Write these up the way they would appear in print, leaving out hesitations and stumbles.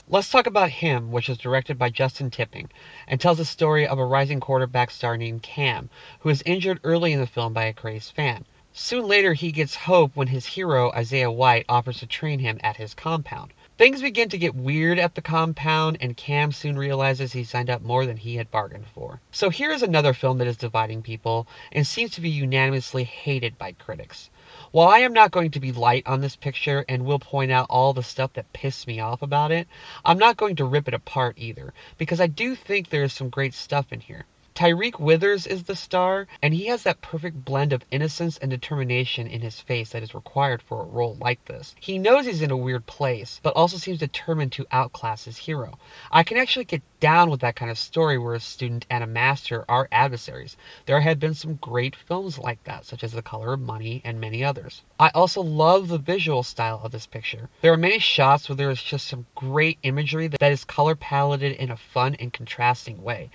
Let's talk about Him, which is directed by Justin Tipping, and tells the story of a rising quarterback star named Cam, who is injured early in the film by a crazed fan. Soon later, he gets hope when his hero, Isaiah White, offers to train him at his compound. Things begin to get weird at the compound, and Cam soon realizes he signed up more than he had bargained for. So here is another film that is dividing people, and seems to be unanimously hated by critics. While I am not going to be light on this picture and will point out all the stuff that pissed me off about it, I'm not going to rip it apart either, because I do think there is some great stuff in here. Tyriq Withers is the star, and he has that perfect blend of innocence and determination in his face that is required for a role like this. He knows he's in a weird place, but also seems determined to outclass his hero. I can actually get down with that kind of story where a student and a master are adversaries. There have been some great films like that, such as The Color of Money and many others. I also love the visual style of this picture. There are many shots where there is just some great imagery that is color paletted in a fun and contrasting way.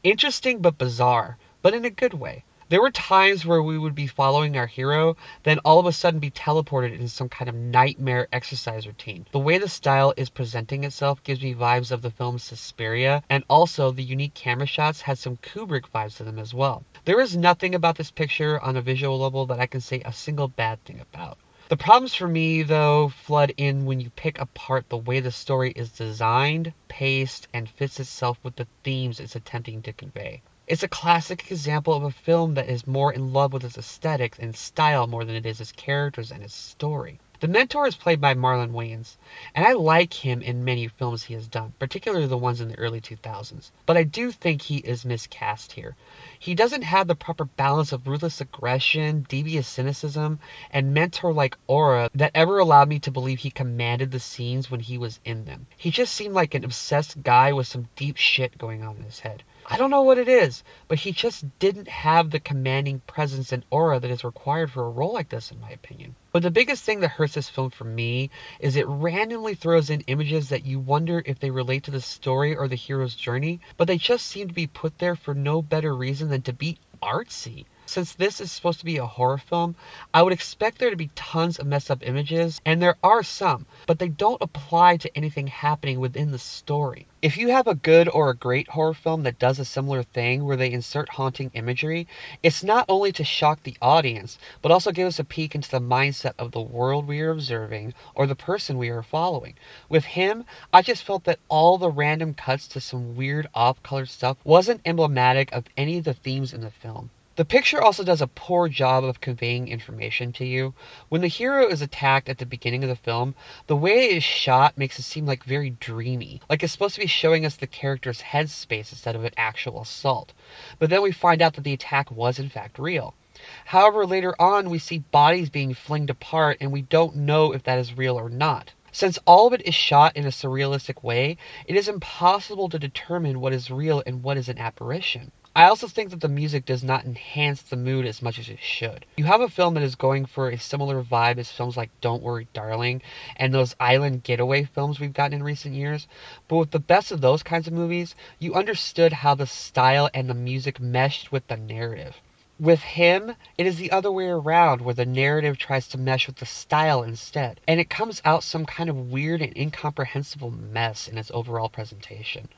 Interesting but bizarre, but in a good way. There were times where we would be following our hero, then all of a sudden be teleported into some kind of nightmare exercise routine. The way the style is presenting itself gives me vibes of the film Suspiria, and also the unique camera shots had some Kubrick vibes to them as well. There is nothing about this picture on a visual level that I can say a single bad thing about. The problems for me, though, flood in when you pick apart the way the story is designed, paced, and fits itself with the themes it's attempting to convey. It's a classic example of a film that is more in love with its aesthetics and style more than it is its characters and its story. The mentor is played by Marlon Wayans, and I like him in many films he has done, particularly the ones in the early 2000s. But I do think he is miscast here. He doesn't have the proper balance of ruthless aggression, devious cynicism, and mentor-like aura that ever allowed me to believe he commanded the scenes when he was in them. He just seemed like an obsessed guy with some deep shit going on in his head. I don't know what it is, but he just didn't have the commanding presence and aura that is required for a role like this, in my opinion. But the biggest thing that hurts this film for me is it randomly throws in images that you wonder if they relate to the story or the hero's journey, but they just seem to be put there for no better reason than to be artsy. Since this is supposed to be a horror film, I would expect there to be tons of messed up images, and there are some, but they don't apply to anything happening within the story. If you have a good or a great horror film that does a similar thing where they insert haunting imagery, it's not only to shock the audience, but also give us a peek into the mindset of the world we are observing or the person we are following. With him, I just felt that all the random cuts to some weird off-color stuff wasn't emblematic of any of the themes in the film. The picture also does a poor job of conveying information to you. When the hero is attacked at the beginning of the film, the way it is shot makes it seem like very dreamy, like it's supposed to be showing us the character's headspace instead of an actual assault. But then we find out that the attack was in fact real. However, later on we see bodies being flinged apart and we don't know if that is real or not. Since all of it is shot in a surrealistic way, it is impossible to determine what is real and what is an apparition. I also think that the music does not enhance the mood as much as it should. You have a film that is going for a similar vibe as films like Don't Worry Darling and those island getaway films we've gotten in recent years, but with the best of those kinds of movies, you understood how the style and the music meshed with the narrative. With him, it is the other way around, where the narrative tries to mesh with the style instead, and it comes out some kind of weird and incomprehensible mess in its overall presentation.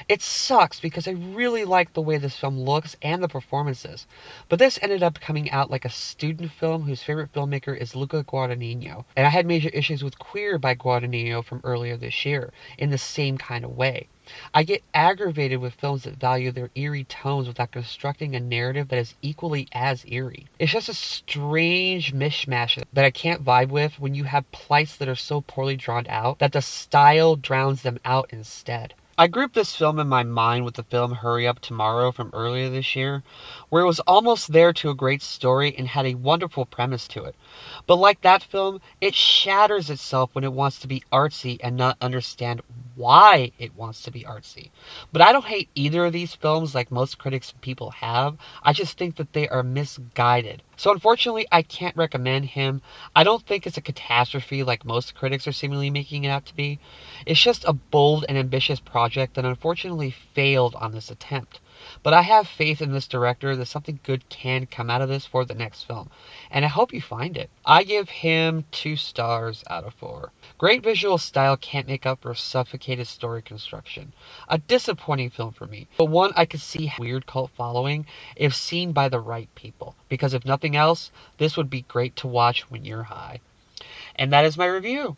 It sucks because I really like the way this film looks and the performances, but this ended up coming out like a student film whose favorite filmmaker is Luca Guadagnino, and I had major issues with Queer by Guadagnino from earlier this year in the same kind of way. I get aggravated with films that value their eerie tones without constructing a narrative that is equally as eerie. It's just a strange mishmash that I can't vibe with when you have plights that are so poorly drawn out that the style drowns them out instead. I grouped this film in my mind with the film Hurry Up Tomorrow from earlier this year, where it was almost there to a great story and had a wonderful premise to it. But like that film, it shatters itself when it wants to be artsy and not understand why it wants to be artsy. But I don't hate either of these films like most critics and people have. I just think that they are misguided. So unfortunately, I can't recommend him. I don't think it's a catastrophe like most critics are seemingly making it out to be. It's just a bold and ambitious project that unfortunately failed on this attempt. But I have faith in this director that something good can come out of this for the next film, and I hope you find it. I give him 2 stars out of 4. Great visual style can't make up for suffocated story construction. A disappointing film for me, but one I could see a weird cult following if seen by the right people. Because if nothing else, this would be great to watch when you're high. And that is my review.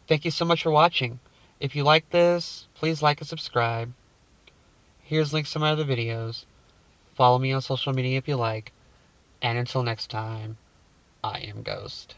Thank you so much for watching. If you like this, please like and subscribe. Here's links to my other videos. Follow me on social media if you like. And until next time, I am Ghost.